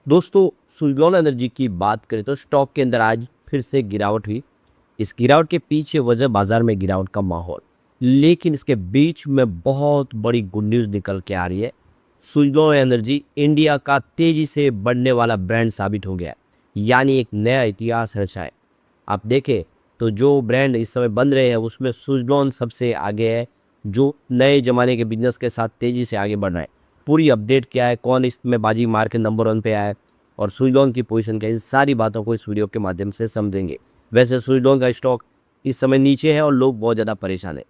दोस्तों, सुज़लॉन एनर्जी की बात करें तो स्टॉक के अंदर आज फिर से गिरावट हुई। इस गिरावट के पीछे वजह बाजार में गिरावट का माहौल, लेकिन इसके बीच में बहुत बड़ी गुड न्यूज़ निकल के आ रही है। सुज़लॉन एनर्जी इंडिया का तेजी से बढ़ने वाला ब्रांड साबित हो गया है, यानी एक नया इतिहास रचा है। आप देखें तो जो ब्रांड इस समय बन रहे हैं उसमें सुज़लॉन सबसे आगे है, जो नए ज़माने के बिजनेस के साथ तेज़ी से आगे बढ़ रहा है। पूरी अपडेट क्या है, कौन इसमें बाजी मार के नंबर 1 पे आया है और सुज़लॉन की पोजीशन क्या है, इन सारी बातों को इस वीडियो के माध्यम से समझेंगे। वैसे सुज़लॉन का स्टॉक इस समय नीचे है और लोग बहुत ज़्यादा परेशान हैं।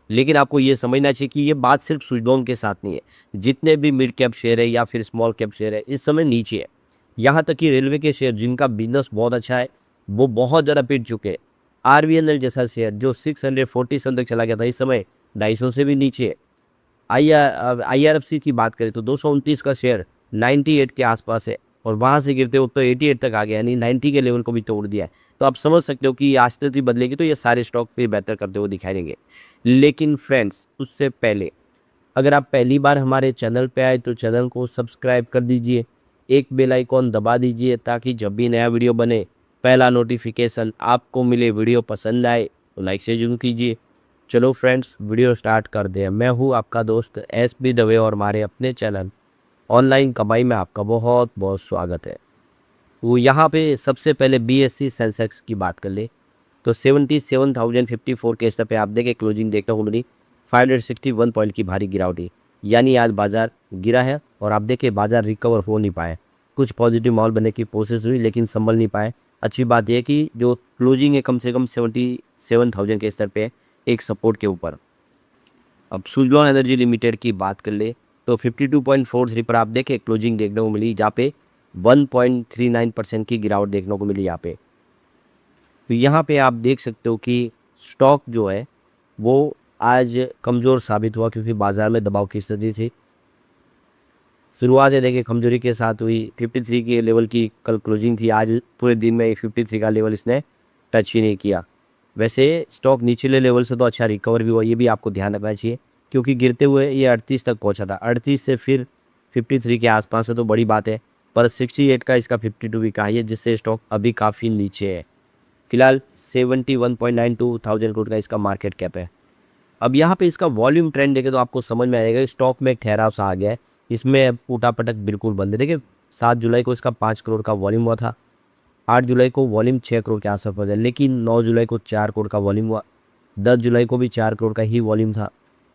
लेकिन आपको ये समझना चाहिए कि ये बात सिर्फ सुज़लॉन के साथ नहीं है। जितने भी मिड कैप शेयर है या फिर स्मॉल कैप शेयर है, इस समय नीचे है। यहाँ तक कि रेलवे के शेयर जिनका बिज़नेस बहुत अच्छा है, वो बहुत ज़्यादा पिट चुके हैं। आरबीएनएल जैसा शेयर जो 647 तक चला गया था, इस समय 250 से भी नीचे है। आईआरएफसी की बात करें तो 229 का शेयर 98 के आसपास है और वहाँ से गिरते हुए तो 88 तक आ गया, यानी 90 के लेवल को भी तोड़ दिया है। तो आप समझ सकते हो कि आज स्थिति बदलेगी तो ये सारे स्टॉक भी बेहतर करते हुए दिखाई देंगे। लेकिन फ्रेंड्स, उससे पहले अगर आप पहली बार हमारे चैनल पे आए तो चैनल को सब्सक्राइब कर दीजिए, एक बेल आइकॉन दबा दीजिए ताकि जब भी नया वीडियो बने पहला नोटिफिकेशन आपको मिले। वीडियो पसंद आए तो लाइक से जरूर कीजिए। चलो फ्रेंड्स, वीडियो स्टार्ट कर दें। मैं हूँ आपका दोस्त एस बी दवे और हमारे अपने चैनल ऑनलाइन कमाई में आपका बहुत बहुत स्वागत है। तो यहाँ पे सबसे पहले बीएससी सेंसेक्स की बात कर ले तो 77,054 के स्तर पे आप देखें क्लोजिंग देखने को मिली। 561 पॉइंट की भारी गिरावट हुई, यानी आज बाजार गिरा है और आप देखें बाजार रिकवर हो नहीं पाए। कुछ पॉजिटिव माहौल बनने की कोशिश हुई लेकिन संभल नहीं पाए। अच्छी बात यह है कि जो क्लोजिंग है कम से कम 77,000 के स्तर पे है, एक सपोर्ट के ऊपर। अब सुज़लॉन एनर्जी लिमिटेड की बात कर ले तो 52.43 पर आप देखें क्लोजिंग देखने को मिली, जहाँ पे 1.39% की गिरावट देखने को मिली यहाँ पे। तो यहाँ पे आप देख सकते हो कि स्टॉक जो है वो आज कमज़ोर साबित हुआ क्योंकि बाज़ार में दबाव की स्थिति थी। शुरुआत है देखिए कमजोरी के साथ हुई। 53 के लेवल की कल क्लोजिंग थी, आज पूरे दिन में 53 का लेवल इसने टच ही नहीं किया। वैसे स्टॉक निचले लेवल से तो अच्छा रिकवर भी हुआ, ये भी आपको ध्यान रखना चाहिए क्योंकि गिरते हुए ये 38 तक पहुंचा था। 38 से फिर 53 के आसपास है तो बड़ी बात है, पर 68 का इसका 52 भी कहा है, जिससे स्टॉक अभी काफ़ी नीचे है। फिलहाल 71.92 थाउजेंड करोड़ का इसका मार्केट कैप है। अब यहाँ पे इसका वॉल्यूम ट्रेंड देखें तो आपको समझ में आएगा स्टॉक में एक ठहराव सा आ गया है। इसमें अब उठापटक बिल्कुल बंद है। देखिए 7 जुलाई को इसका 5 करोड़ का वॉल्यूम हुआ था, 8 जुलाई को वॉल्यूम 6 करोड़ के आसपास पहुंचा, लेकिन 9 जुलाई को 4 करोड़ का वॉल्यूम हुआ, 10 जुलाई को भी 4 करोड़ का ही वॉल्यूम था,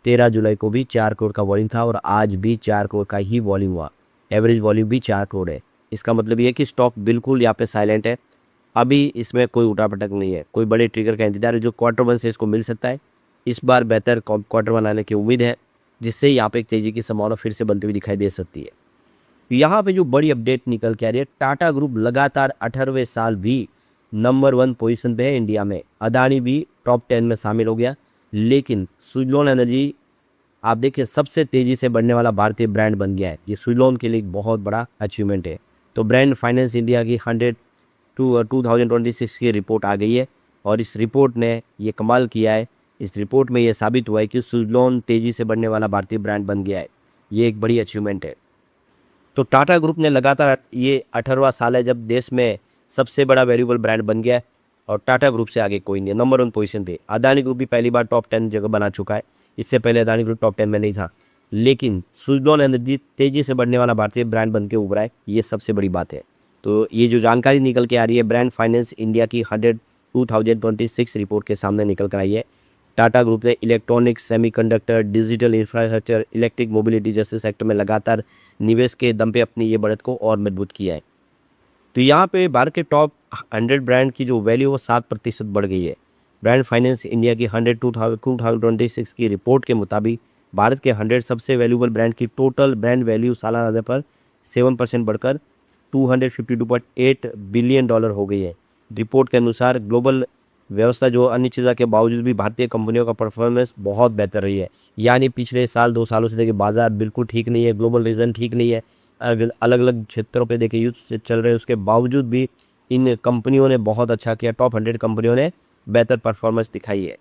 13 जुलाई को भी 4 करोड़ का वॉल्यूम था और आज भी 4 करोड़ का ही वॉल्यूम हुआ। एवरेज वॉल्यूम भी 4 करोड़ है। इसका मतलब ये है कि स्टॉक बिल्कुल यहाँ पे साइलेंट है। अभी इसमें कोई उठापटक नहीं है, कोई बड़े ट्रिगर का इंतजार है जो क्वार्टर वन से इसको मिल सकता है। इस बार बेहतर क्वार्टर वन आने की उम्मीद है, जिससे यहाँ पे एक तेज़ी की संभावना फिर से बनती हुई दिखाई दे सकती है। यहाँ पे जो बड़ी अपडेट निकल के आ रही है, टाटा ग्रुप लगातार 18वें साल भी नंबर 1 पोजीशन पे है इंडिया में। अदानी भी टॉप 10 में शामिल हो गया, लेकिन सुज़लॉन एनर्जी आप देखिए सबसे तेज़ी से बढ़ने वाला भारतीय ब्रांड बन गया है। ये सुज़लॉन के लिए एक बहुत बड़ा अचीवमेंट है। तो ब्रांड फाइनेंस इंडिया की 2026 की रिपोर्ट आ गई है और इस रिपोर्ट ने ये कमाल किया है। इस रिपोर्ट में ये साबित हुआ है कि सुज़लॉन तेज़ी से बढ़ने वाला भारतीय ब्रांड बन गया है। ये एक बड़ी अचीवमेंट है। तो टाटा ग्रुप ने लगातार ये 18वां साल है जब देश में सबसे बड़ा वैल्यूएबल ब्रांड बन गया है और टाटा ग्रुप से आगे कोई नहीं है, नंबर 1 पोजीशन पे। अदानी ग्रुप भी पहली बार टॉप 10 जगह बना चुका है। इससे पहले अदानी ग्रुप टॉप 10 में नहीं था, लेकिन सुज़लॉन एनर्जी तेज़ी से बढ़ने वाला भारतीय ब्रांड बन के उभरा है, ये सबसे बड़ी बात है। तो ये जो जानकारी निकल के आ रही है ब्रांड फाइनेंस इंडिया की 2026 रिपोर्ट के सामने निकल कर आई है। टाटा ग्रुप ने electronics, semiconductor, digital infrastructure, electric mobility जैसे सेक्टर में लगातार निवेश के दम पे अपनी ये बढ़त को और मजबूत किया है। तो यहाँ पे भारत के टॉप 100 ब्रांड की जो वैल्यू वो 7% बढ़ गई है। ब्रांड फाइनेंस इंडिया की 2026 की रिपोर्ट के मुताबिक भारत के 100 सबसे वैल्यूबल ब्रांड की टोटल ब्रांड वैल्यू सालाना आधार पर 7% बढ़कर $252.8 बिलियन हो गई है। रिपोर्ट के अनुसार ग्लोबल व्यवस्था जो अनिश्चितता के बावजूद भी भारतीय कंपनियों का परफॉर्मेंस बहुत बेहतर रही है। यानी पिछले साल 2 सालों से देखिए बाजार बिल्कुल ठीक नहीं है, ग्लोबल रीजन ठीक नहीं है, अलग अलग क्षेत्रों पे देखिए युद्ध से चल रहे हैं, उसके बावजूद भी इन कंपनियों ने बहुत अच्छा किया। टॉप 100 कंपनियों ने बेहतर परफॉर्मेंस दिखाई है।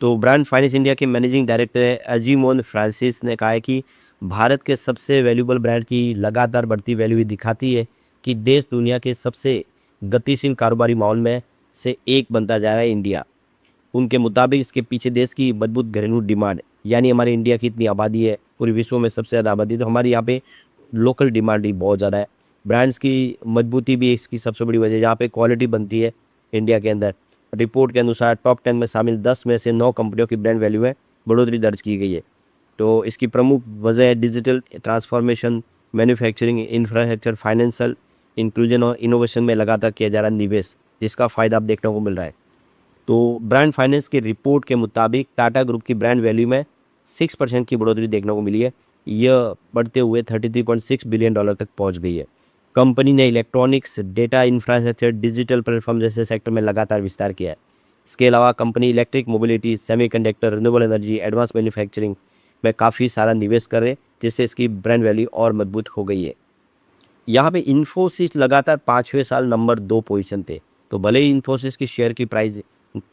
तो ब्रांड फाइनेंस इंडिया के मैनेजिंग डायरेक्टर अजीमोन फ्रांसिस ने कहा है कि भारत के सबसे वैल्यूबल ब्रांड की लगातार बढ़ती वैल्यू दिखाती है कि देश दुनिया के सबसे गतिशील कारोबारी माहौल में से एक बनता जा रहा है इंडिया। उनके मुताबिक इसके पीछे देश की मजबूत घरेलू डिमांड, यानी हमारे इंडिया की इतनी आबादी है, पूरे विश्व में सबसे ज़्यादा आबादी है, तो हमारे यहाँ पे लोकल डिमांड भी बहुत ज़्यादा है। ब्रांड्स की मजबूती भी इसकी सबसे बड़ी वजह है, जहाँ पे क्वालिटी बनती है इंडिया के अंदर। रिपोर्ट के अनुसार टॉप 10 में शामिल 10 में से 9 कंपनियों की ब्रांड वैल्यू में बढ़ोतरी दर्ज की गई है। तो इसकी प्रमुख वजह है digital transformation, manufacturing, infrastructure, financial inclusion और इनोवेशन में लगातार किया जा रहा निवेश, जिसका फ़ायदा अब देखने को मिल रहा है। तो ब्रांड फाइनेंस की रिपोर्ट के मुताबिक टाटा ग्रुप की ब्रांड वैल्यू में 6% की बढ़ोतरी देखने को मिली है। यह बढ़ते हुए $33.6 बिलियन तक पहुंच गई है। कंपनी ने electronics, data infrastructure, digital platform जैसे सेक्टर में लगातार विस्तार किया है। इसके अलावा company electric mobility, semiconductor, renewable energy, advance manufacturing में काफ़ी सारा निवेश कर रहे हैं, जिससे इसकी ब्रांड वैल्यू और मजबूत हो गई है। यहाँ पे इन्फोसिस लगातार 5वें साल नंबर 2 पोजीशन पे। तो भले ही इन्फोसिस की शेयर की प्राइस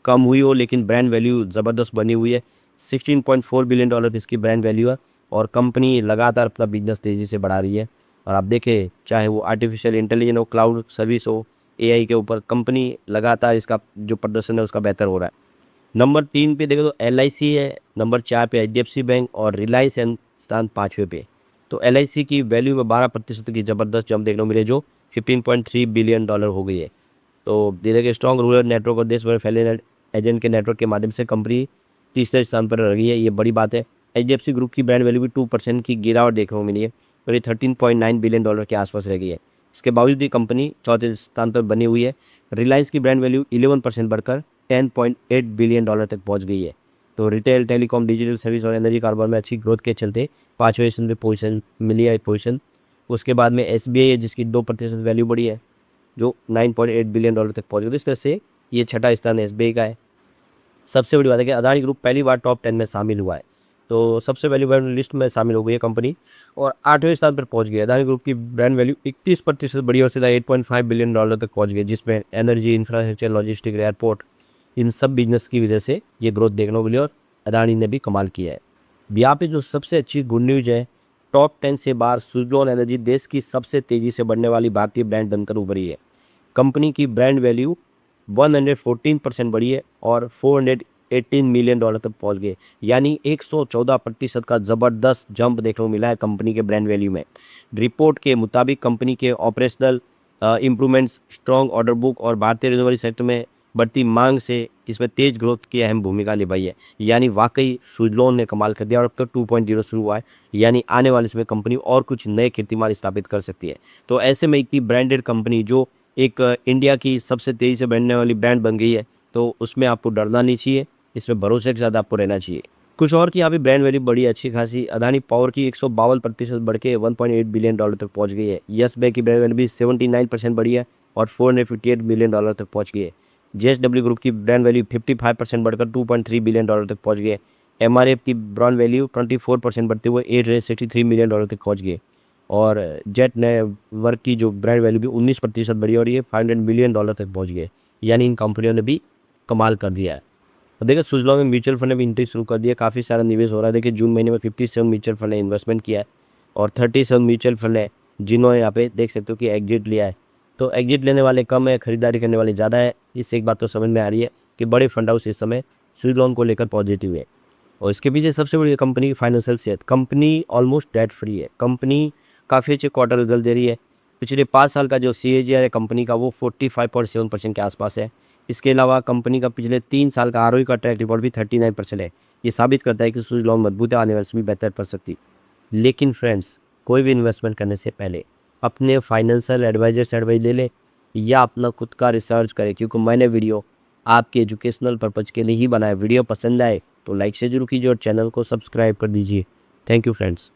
कम हुई हो, लेकिन ब्रांड वैल्यू ज़बरदस्त बनी हुई है। $16.4 बिलियन इसकी ब्रांड वैल्यू है और कंपनी लगातार अपना बिजनेस तेज़ी से बढ़ा रही है। और आप देखें, चाहे वो आर्टिफिशियल इंटेलिजेंस हो, क्लाउड सर्विस हो, एआई के ऊपर कंपनी लगातार इसका जो प्रदर्शन है उसका बेहतर हो रहा है। नंबर 3 पे देखें तो एलआईसी है, नंबर 4 पे एचडीएफसी बैंक और रिलायंस स्थान 5वें पे। तो एलआईसी की वैल्यू में 12% की ज़बरदस्त जंप देखने को मिले, जो $15.3 बिलियन हो गई है। तो धीरे के स्ट्रॉन्ग रूरल नेटवर्क और देश भर फैले एजेंट के नेटवर्क के माध्यम से कंपनी तीसरे स्थान पर रही है, ये बड़ी बात है। एचडीएफसी ग्रुप की ब्रांड वैल्यू भी 2% की गिरावट देखने को मिली है और ये $13.9 बिलियन के आसपास रह गई है। इसके बावजूद भी कंपनी चौथे स्थान पर बनी हुई है। रिलायंस की ब्रांड वैल्यू 11% बढ़कर $10.8 बिलियन तक पहुंच गई है। तो रिटेल, टेलीकॉम, डिजिटल सर्विस और एनर्जी कारोबार में अच्छी ग्रोथ के चलते 5वें स्थान पर पोजीशन मिली है पोजीशन। उसके बाद में एसबीआई है, जिसकी 2% वैल्यू बढ़ी है, जो $9.8 बिलियन तक पहुंच गई। तो इस तरह से ये छठा स्थान एसबीआई का है। सबसे बड़ी बात है कि अदानी ग्रुप पहली बार टॉप 10 में शामिल हुआ है, तो सबसे वैल्यूएबल लिस्ट में शामिल हो गई है कंपनी और 8वें स्थान पर पहुंच गई है। अदानी ग्रुप की ब्रांड वैल्यू 31% बढ़ी और सीधा $8.5 बिलियन तक पहुंच गई, जिसमें एनर्जी, इंफ्रास्ट्रक्चर, लॉजिस्टिक, एयरपोर्ट, इन सब बिजनेस की वजह से ये ग्रोथ देखने को मिली और अदानी ने भी कमाल किया है। यहाँ पे जो सबसे अच्छी गुड न्यूज़ है, टॉप 10 से बाहर सुज़लोन एनर्जी देश की सबसे तेज़ी से बढ़ने वाली भारतीय ब्रांड बनकर उभरी है। कंपनी की ब्रांड वैल्यू 114% बढ़ी है और $418 मिलियन तक पहुंच गए, यानी 114% का ज़बरदस्त जंप देखने को मिला है कंपनी के ब्रांड वैल्यू में। रिपोर्ट के मुताबिक कंपनी के operational improvements, strong order book और भारतीय रिन्यूएबल सेक्टर में बढ़ती मांग से इसमें तेज ग्रोथ की अहम भूमिका निभाई है। यानी वाकई सुज़लोन ने कमाल कर दिया और अब तक 2.0 शुरू हुआ है, यानी आने वाले समय कंपनी और कुछ नए कीर्तिमान स्थापित कर सकती है। तो ऐसे में इतनी ब्रांडेड कंपनी जो एक इंडिया की सबसे तेज़ी से बढ़ने वाली ब्रांड बन गई है, तो उसमें आपको डरना नहीं चाहिए, इसमें भरोसे के साथ आपको रहना चाहिए। कुछ और की यहाँ पे ब्रांड वैल्यू बड़ी अच्छी खासी, अदानी पावर की 152% बढ़ के $1.8 बिलियन तक पहुँच गई है। यस बैंक की ब्रांड वैल्यू भी 79% बढ़ी है और $458 मिलियन तक पहुँच गई है। जेएसडब्ल्यू ग्रुप की ब्रांड वैल्यू 55% बढ़कर $2.3 बिलियन तक पहुँच गई है। एमआरएफ की ब्रांड वैल्यू 24% बढ़ते हुए $863 मिलियन तक पहुँच गई है और जेट नेटवर्क की जो ब्रांड वैल्यू भी 19% बढ़ी और ये $500 मिलियन तक पहुँच गए। यानी इन कंपनियों ने भी कमाल कर दिया है। और देखिए, सुज़लोन में म्यूचुअल फंड ने भी एंट्री शुरू कर दिया, काफ़ी सारा निवेश हो रहा है। देखिए, जून महीने में 57 म्यूचुअल फंड ने इन्वेस्टमेंट किया है और 37 म्यूचुअल फंड है जिन्होंने यहाँ पे देख सकते हो कि एग्जिट लिया है। तो एग्जिट लेने वाले कम है, खरीदारी करने वाले ज़्यादा है। इससे एक बात तो समझ में आ रही है कि बड़े फंड हाउस इस समय सुज़लोन को लेकर पॉजिटिव है। और इसके पीछे सबसे बड़ी कंपनी की फाइनेंशियल सेहत। कंपनी ऑलमोस्ट डेट फ्री है। कंपनी काफ़ी अच्छे क्वार्टर रिजल्ट दे रही है। पिछले 5 साल का जो CAGR है कंपनी का, वो 45.7% के आसपास है। इसके अलावा कंपनी का पिछले 3 साल का ROE का ट्रैक रिकॉर्ड भी 39% है। ये साबित करता है कि सुज़लोन मजबूत है, आने वाले समय भी बेहतर कर सकती। लेकिन फ्रेंड्स, कोई भी इन्वेस्टमेंट करने से पहले अपने फाइनेंशियल एडवाइजर से एडवाइस ले लें या अपना खुद का रिसर्च करें, क्योंकि मैंने वीडियो आपके एजुकेशनल पर्पज़ के लिए ही बनाया। वीडियो पसंद आए तो लाइक से जरूर कीजिए और चैनल को सब्सक्राइब कर दीजिए। Thank you friends.